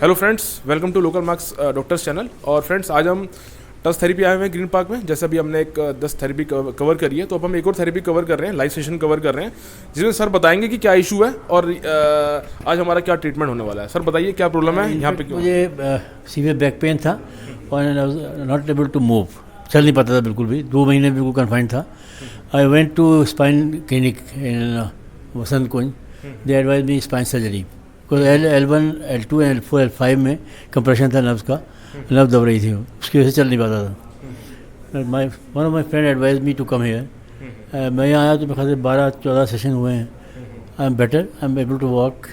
Hello friends, welcome to local marks doctors channel. और friends, आज हम टच थेरेपी आए हुए हैं ग्रीन पार्क में। जैसे अभी हमने एक 10 थेरेपी कवर करी है, तो अब हम एक और थेरेपी कवर कर रहे हैं, लाइव सेशन कवर कर रहे हैं, जिसमें सर बताएंगे कि क्या इशू है और आज हमारा क्या ट्रीटमेंट होने वाला है। सर बताइए क्या प्रॉब्लम है यहाँ पे, क्यों? मुझे सीवियर बैक पेन था और नॉट एबल टू मूव, चल नहीं पाता था बिल्कुल भी, 2 महीने बिल्कुल कन्फाइंड था। I went to spine clinic in Vasant Kunj. They advise me spine surgery because L1 L2 and L4 L5 में कंप्रेशन था नर्व्स का, नर्व दब रही थी, उसकी वजह से चल नहीं पाता था। One of my friend advise me to come here. मैं यहाँ आया तो मेरे ख्याल से 12-14 सेशन हुए हैं। I am better, I am able to walk,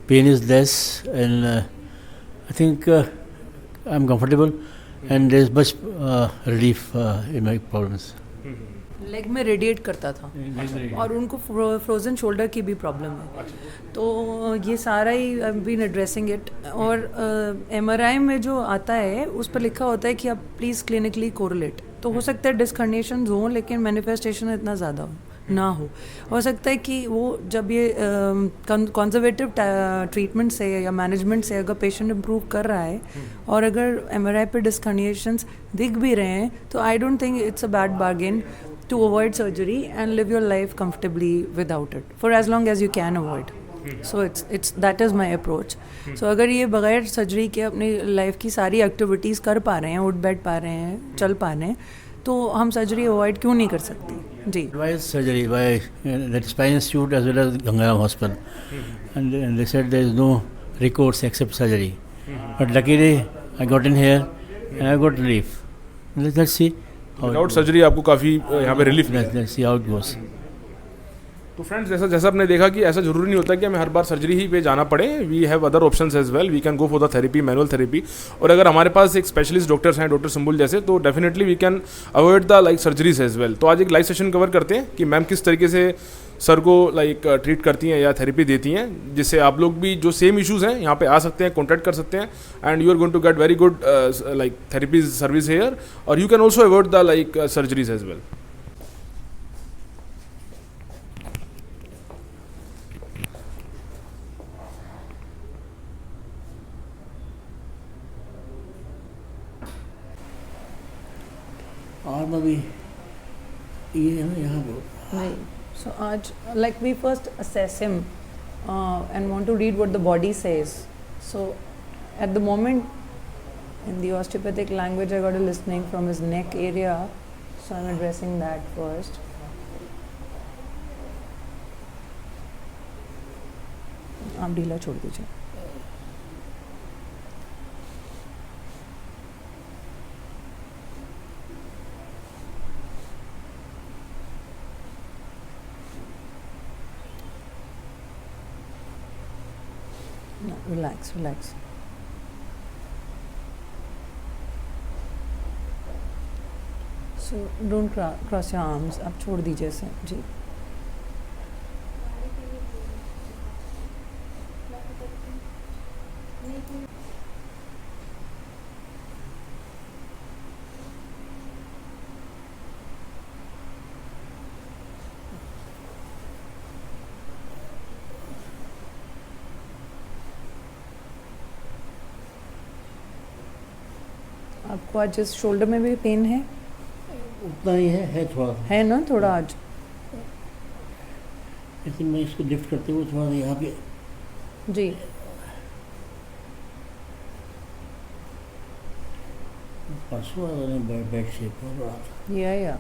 pain is less, and I think I'm comfortable and there's much relief in my problems. Leg में रेडिएट करता था और उनको फ्रोज़न शोल्डर की भी प्रॉब्लम है, तो ये सारा ही आई बीन एड्रेसिंग इट। और MRI में जो आता है उस पर लिखा होता है कि आप प्लीज़ क्लिनिकली कोरिलेट। तो हो सकता है डिस्कर्नेशन हो लेकिन मैनिफेस्टेशन इतना ज़्यादा ना हो सकता है कि वो जब ये कंजर्वेटिव ट्रीटमेंट से या मैनेजमेंट से अगर पेशेंट इम्प्रूव कर रहा है और अगर MRI पे डिस्कर्नेशंस दिख भी रहे हैं, तो I don't think it's a bad bargain to avoid surgery and live your life comfortably without it for as long as you can avoid. So it's that is my approach. So अगर ये बगैर surgery के अपनी life की सारी activities कर पा रहे हैं, उठ बैठ पा रहे हैं, चल पा रहे हैं, तो हम सर्जरी अवॉइड क्यों नहीं कर सकते? जी। Advised surgery by that spine institute as well as Gangaram Hospital, and they said there is no recourse except surgery. But luckily I got in here and I got relief. Let's see. Without surgery आपको काफ़ी यहाँ पे relief है। Let's see how it goes. तो friends, जैसा आपने देखा कि ऐसा जरूरी नहीं होता कि हमें हर बार सर्जरी ही पे जाना पड़े। We have other options as well, we can go for the therapy, manual therapy. और अगर हमारे पास एक स्पेशलिस्ट डॉक्टर्स हैं, डॉक्टर संबुल जैसे, तो definitely we can avoid the like surgeries as well. तो आज एक लाइव सेशन कवर करते हैं कि मैम किस तरीके से सर को लाइक ट्रीट करती हैं या थेरेपी देती हैं, जिससे आप लोग भी जो सेम इश्यूज़ हैं यहाँ पे आ सकते हैं, कॉन्टैक्ट कर सकते हैं, and you are going to get very good like therapy service here, और you can also avoid the like surgeries as well. Arm अभी ये है ना यहाँ पे। नहीं, so आज like we first assess him and want to read what the body says. So at the moment in the osteopathic language I got a listening from his neck area, so I'm addressing that first. आप ढीला छोड़ दीजिए। No, relax, relax. So don't cross your arms. आप छोड़ दीजिए इसे। जी। आपको आज इस शोल्डर में भी पेन है? उतना ही है थोड़ा, है ना थोड़ा आज? लेकिन मैं इसको लिफ्ट करते हुए थोड़ा यहाँ पे। जी। परसों बेड शेप हो रहा था। या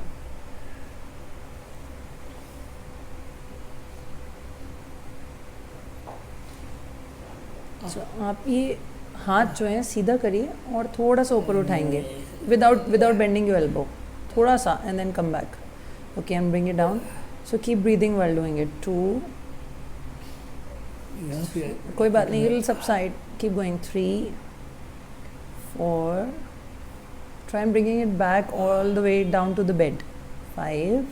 so, आप ये हाथ जो है सीधा करिए और थोड़ा सा ऊपर उठाएंगे विदाउट बेंडिंग योर एल्बो, थोड़ा सा, and then come back. Okay, and bring it down. So keep breathing while doing it. 2, कोई बात नहीं, will subside, keep going. 3, 4, try and bringing it back all the way down to the bed. 5,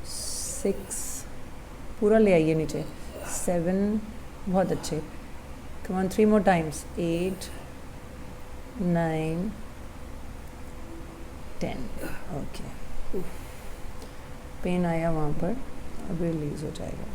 6, पूरा ले आइए नीचे। 7, बहुत अच्छे। Come on, 3 more times. 8, 9, 10. Okay. Pen आया वहाँ पर, अब रिलीज हो जाएगा।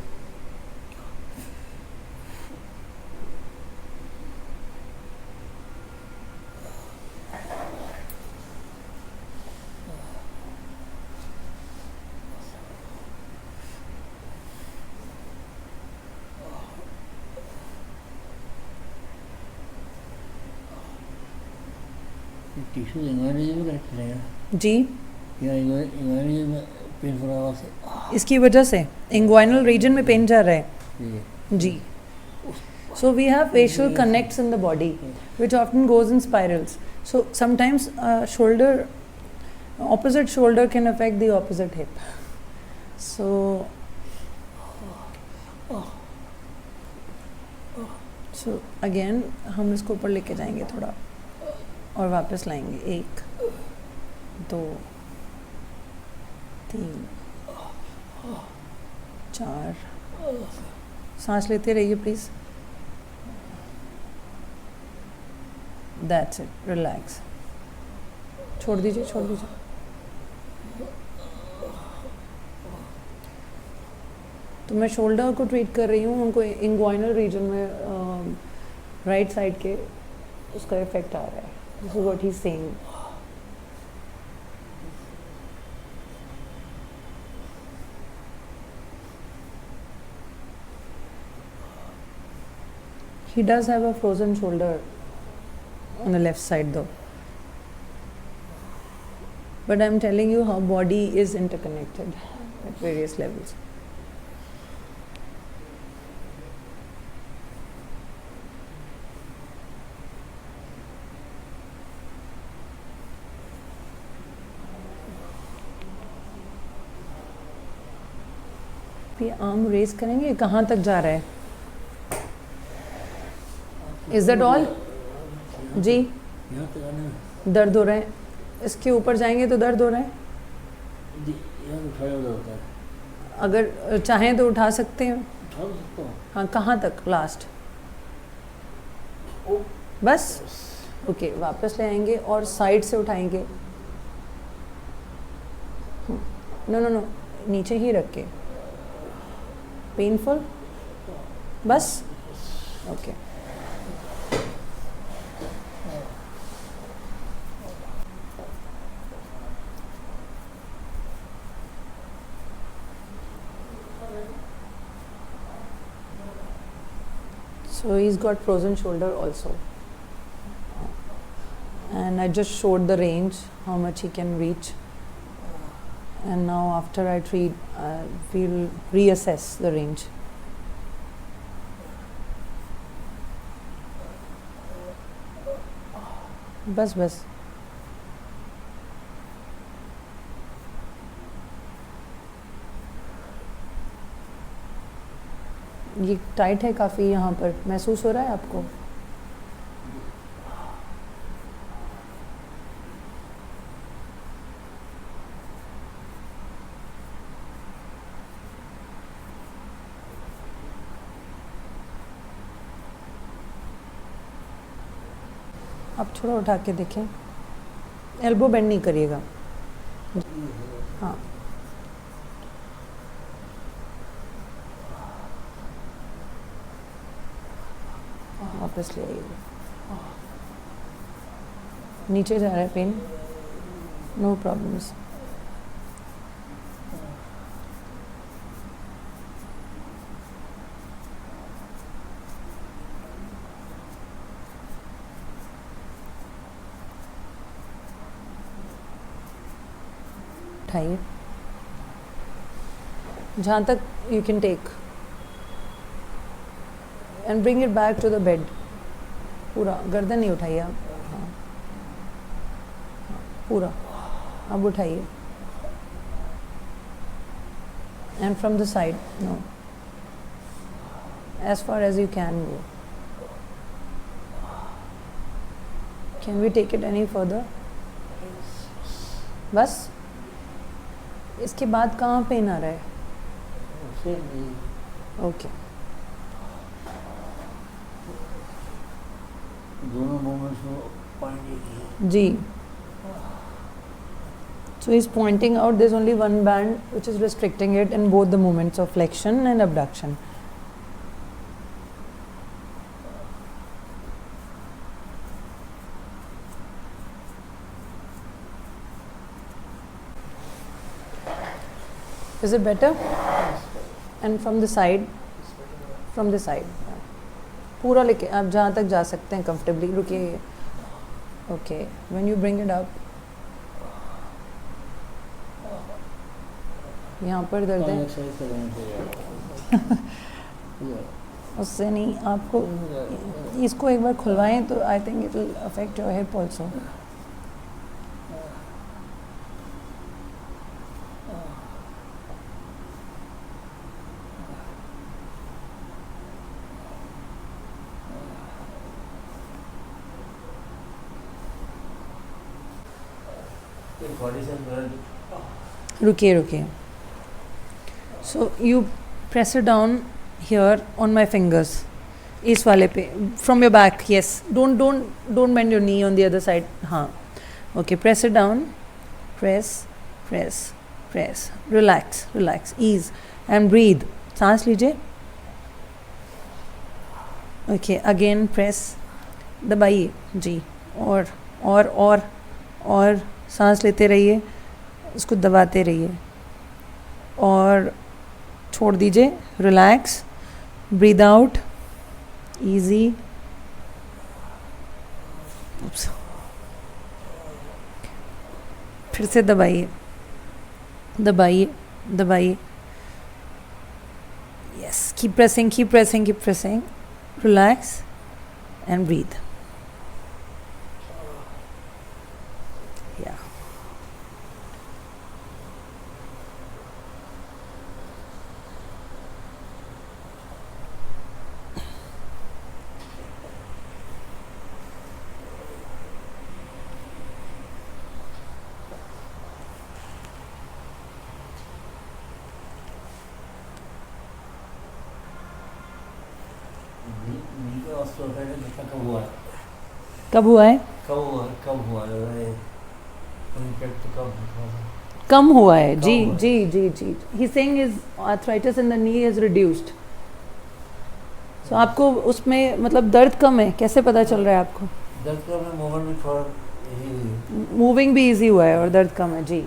टिश्यू इंग्वाइनल में कनेक्टेड है जी, या इंग्वाइनल में पेनफुल आवाज से इसकी वजह से इंग्वाइनल रीजन में पेन जा रहा है जी जी. So we have facial connects in the body, which often goes in spirals. So sometimes opposite shoulder can affect the opposite hip. So again हम इसको ऊपर लेके जाएंगे थोड़ा और वापस लाएंगे. 1 2 3 4. सांस लेते रहिए प्लीज. That's it. Relax. छोड़ दीजिए, छोड़ दीजिए. तो मैं शोल्डर को ट्रीट कर रही हूँ, उनको इंग्वाइनल रीजन में राइट साइड के उसका इफेक्ट आ रहा है. This is what he is saying. He does have a frozen shoulder on the left side though, but I'm telling you how body is interconnected at various levels. ये arm race करेंगे, कहाँ तक जा रहा है? Is that all? जी, यहाँ तक आने में दर्द हो रहा है. इसके ऊपर जाएंगे तो दर्द हो रहा है. जी यहाँ तो उठाया हुआ होता है. अगर चाहें तो उठा सकते हैं. उठा तो सकता हूँ. हाँ, कहाँ तक? लास्ट. बस. ओके, वापस ले आएंगे और साइड से उठाएंगे. नो नो नो, नीचे ही रख के. पेनफुल? बस. Okay. So he's got frozen shoulder also, and I just showed the range, how much he can reach, and now after I treat, we'll reassess the range. बस बस. ये tight है काफ़ी, यहाँ पर महसूस हो रहा है आपको? आप थोड़ा उठा के देखें. एल्बो बेंड नहीं करिएगा. हाँ, वापस ले आइए. नीचे जा रहा है पेन? No problems. उठाइए जहाँ तक you can take and bring it back to the bed. पूरा गर्दन नहीं उठाइए आप. हाँ, हाँ, पूरा अब उठाइए. And from the side, no. As far as you can go. Can we take it any further? बस. इसके बाद कहाँ पेन आ रहा है? ओके. दोनों मोमेंट्स को point ji. So he's pointing out there's only one band which is restricting it in both the movements of flexion and abduction. Is it better? And from the side? From the side. पूरा लेके आप जहाँ तक जा सकते हैं comfortably. रुकिए. Okay, when you bring it up, यहाँ पर दर्द है, उससे नहीं, आपको इसको एक बार खुलवाएं तो I think it will affect your hip also. रुकिए. So you press it down here on my fingers. इस वाले पे, from your back. Yes. Don't bend your knee on the other side. हाँ. Okay. Press it down. Press. Relax. Ease and breathe. सांस लीजिए. Okay. Again press. दबाइए जी. और सांस लेते रहिए. इसको दबाते रहिए. और छोड़ दीजिए. रिलैक्स. Breathe out. इजी. फिर से दबाइए. Yes. Keep pressing. Relax and breathe. कब हुआ है? कम हुआ है जी. He saying his arthritis in the knee is reduced. So आपको उसमें मतलब दर्द कम है. कैसे पता चल रहा है आपको? दर्द कम है, मूवमेंट भी थोड़ा, मूविंग भी इजी हुआ है और दर्द कम है जी.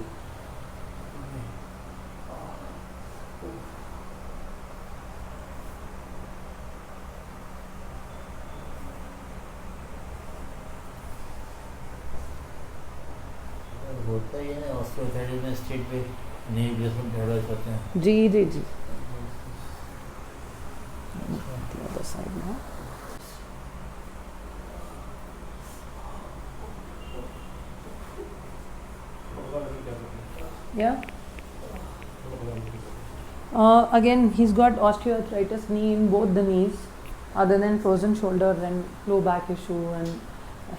होता ही है ना, ऑस्टियोआर्थराइटिस में स्टेट पे नी रिप्लेसमेंट एडवाइस होते हैं. जी. The other side now. Yeah. Again, he's got osteoarthritis knee in both the knees, other than frozen shoulder and low back issue and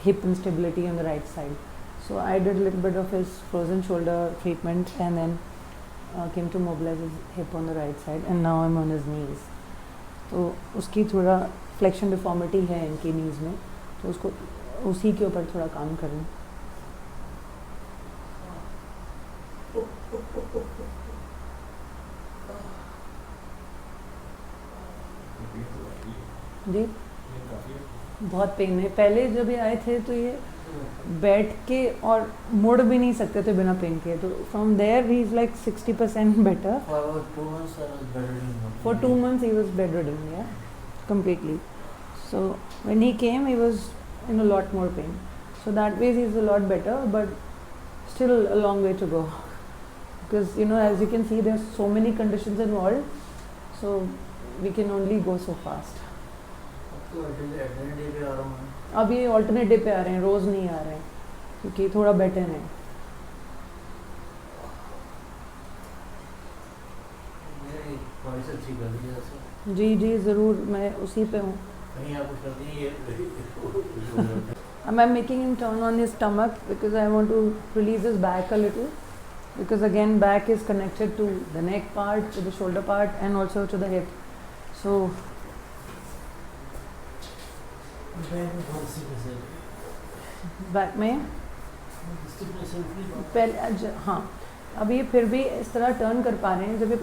hip instability on the right side. So I did a little bit of his frozen shoulder treatment and then came to mobilize his hip on the right side, and now I'm on his knees. तो उसकी थोड़ा flexion deformity है इनकी knees में, तो उसको उसी के ऊपर थोड़ा काम कर रहे हैं. जी बहुत पेन है. पहले जब ये आए थे तो ये बैठ के और मुड़ भी नहीं सकते थे बिना पेन के. तो from there he is like 60% better. For 2 months he was bedridden, yeah, completely. So when he came he was in a lot more pain. So that way he's a lot better, but still a long way to go. Because as you can see there's so many conditions involved. So we can only go so fast. अब ये alternate day पे आ रहे हैं, रोज़ नहीं आ रहे हैं क्योंकि थोड़ा बेटर है. जी ज़रूर, मैं उसी पे हूँ. I'm making him turn on his stomach because I want to release his back a little, because again back is connected to the neck part, to the shoulder part, and also to the hip. So back में पहले हाँ, अब ये फिर भी इस तरह turn कर पा रहे हैं. जब ये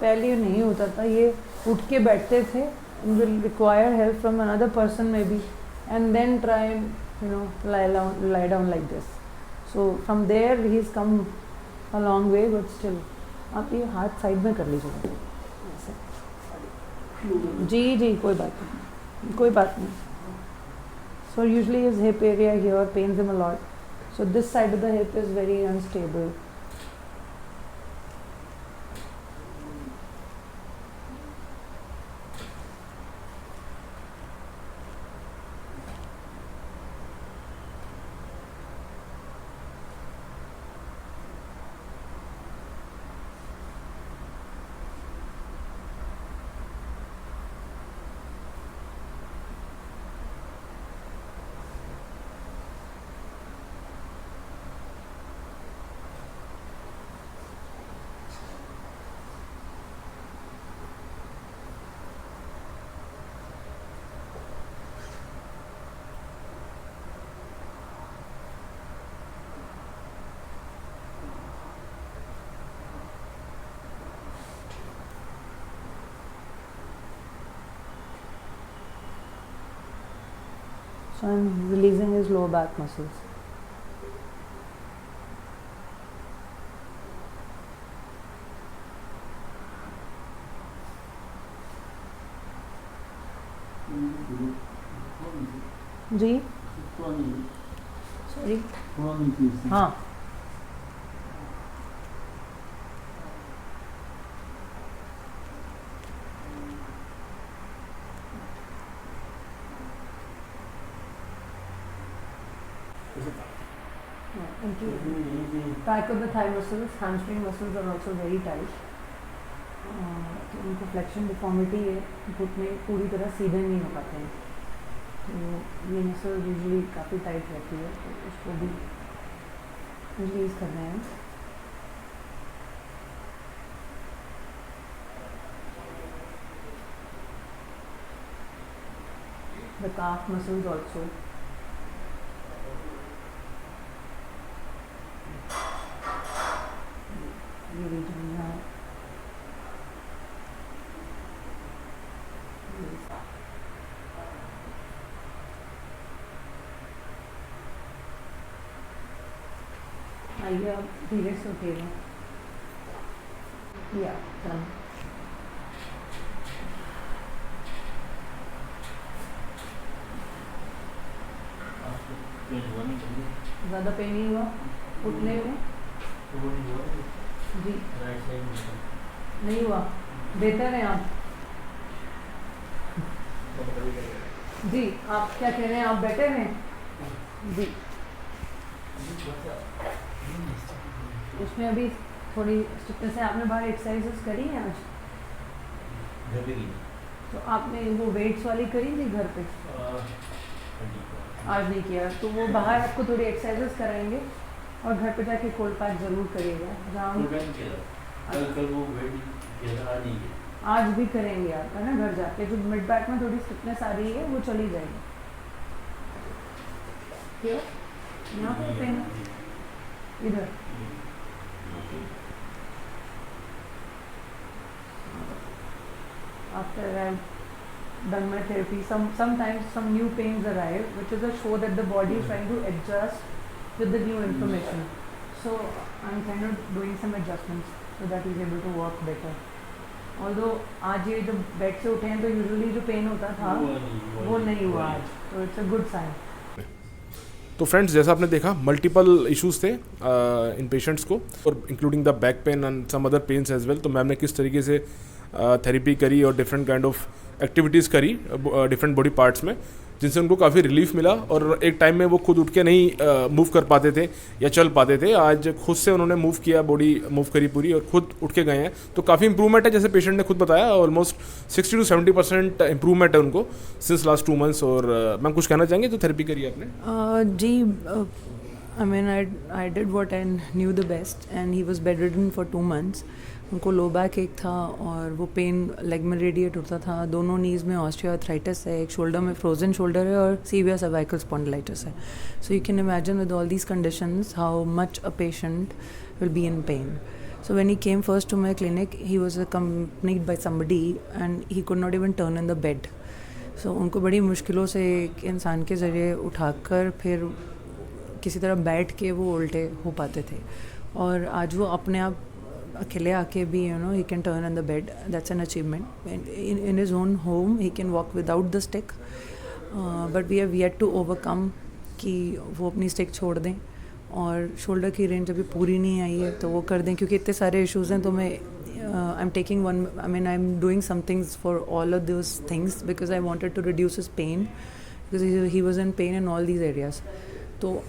पहले नहीं होता था, ये उठ के बैठते थे. Will require help from another person maybe, and then try lie down like this. So from there he has come a long way, but still आप ये हाथ साइड में कर लीजिए. जी कोई बात नहीं. So usually his hip area here pains him a lot. So this side of the hip is very unstable. So I'm releasing his lower back muscles. Ji sorry हाँ back of the thigh muscles, hamstring muscles are also very tight. तो उनको flexion deformity है, घुटने पूरी तरह सीधे नहीं हो पाते हैं, तो ये मसल यूजुअली काफ़ी टाइट रहती है, तो उसको भी रिलीज करना है. The calf muscles also. ये region यहाँ. आइए अब धीरे से उठेगा. या डन. ज़्यादा पेन नहीं हुआ? उठने में जी नहीं हुआ? बेहतर है आप जी. आप क्या कह रहे हैं? आप बेटर हैं जी. उसमें अभी थोड़ी स्टिफनेस है. आपने बाहर एक्सरसाइजेस करी हैं आज? तो आपने वो वेट्स वाली करी थी घर पे? आज नहीं किया. तो वो बाहर आपको थोड़ी एक्सरसाइजेस कराएंगे और घर पे जाके कोल्ड पैक ज़रूर करिएगा. आज भी करेंगे आप, है ना? घर जाके जो मिड बैक में थोड़ी स्टिफनेस आ रही है वो चली जाएगी. क्यों? यहाँ पे पेन इधर. After I've done my therapy, sometimes some new pains arrive, which is a show that the body is trying to adjust with the new information. So I'm kind of doing some adjustments so that he's able to work better. Although आज ये जो bed से उठे हैं तो usually जो pen होता था वो नहीं हुआ आज, तो इट्स अ गुड साइन. तो फ्रेंड्स, जैसा आपने देखा, मल्टीपल इश्यूज थे इन पेशेंट्स को, और including the back pain and some other pains as well. तो मैम ने किस तरीके से थेरेपी करी और डिफरेंट काइंड ऑफ एक्टिविटीज़ करी डिफरेंट बॉडी पार्ट्स में, जिनसे उनको काफ़ी रिलीफ मिला. और एक टाइम में वो खुद उठ के नहीं मूव कर पाते थे या चल पाते थे. आज खुद से उन्होंने मूव किया, बॉडी मूव करी पूरी, और खुद उठ के गए हैं. तो काफ़ी इंप्रूवमेंट है, जैसे पेशेंट ने खुद बताया. ऑलमोस्ट 60 to 70% इंप्रूवमेंट है उनको सिंस लास्ट 2 months. और मैम कुछ कहना चाहेंगे? तो थेरेपी करी आपने? जी, I mean, I did what I knew the best, and he was bedridden for 2 months. उनको लो बैक एक था और वो पेन लेग में रेडिएट होता था. दोनों नीज़ में ऑस्टियोआर्थराइटिस है, एक शोल्डर में फ्रोजन शोल्डर है और सीवियर सर्वाइकल स्पॉन्डिलाइटिस है. So you can imagine with all these conditions how much a patient will be in pen. So when he came first to my clinic, he was accompanied by somebody and he could not even turn in the bed. So उनको बड़ी मुश्किलों से एक इंसान के ज़रिए उठाकर फिर किसी तरह बैठ के वो उल्टे हो पाते थे. और आज वो अपने आप अकेले आके भी he can turn in the bed. That's an achievement. In his own home he can walk without the stick. But we have yet to overcome कि वो अपनी स्टिक छोड़ दें और शोल्डर की रेंज अभी पूरी नहीं आई है तो वो कर दें, क्योंकि इतने सारे इश्यूज़ हैं। तो मैं I am taking one, I mean I am doing some things for all of those things because I wanted to reduce his pain, because he was in pain in all these areas. तो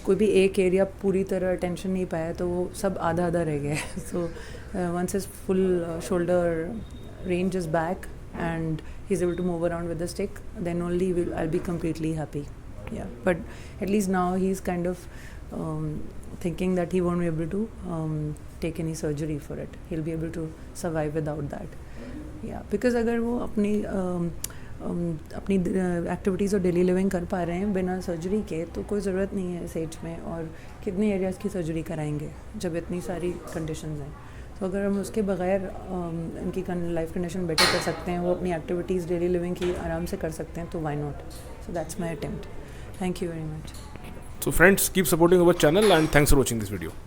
कोई भी एक area पूरी तरह attention नहीं पाया तो वो सब आधा आधा रह गया है। So once is full shoulder range is back and he's able to move around with the stick, then only I'll be completely happy. Yeah, but at least now he's kind of thinking that he won't be able to take any surgery for it. He'll be able to survive without that. Yeah, because अगर वो अपनी activities और daily living कर पा रहे हैं बिना surgery के तो कोई ज़रूरत नहीं है इस एज में, और कितने एरियाज़ की सर्जरी कराएंगे जब इतनी सारी कंडीशंस हैं। तो अगर हम उसके बगैर इनकी लाइफ कंडीशन बेटर कर सकते हैं, वो अपनी एक्टिविटीज़ डेली लिविंग की आराम से कर सकते हैं, तो why not. So that's my attempt. Thank you very much. So friends, keep supporting our channel and thanks for watching this video.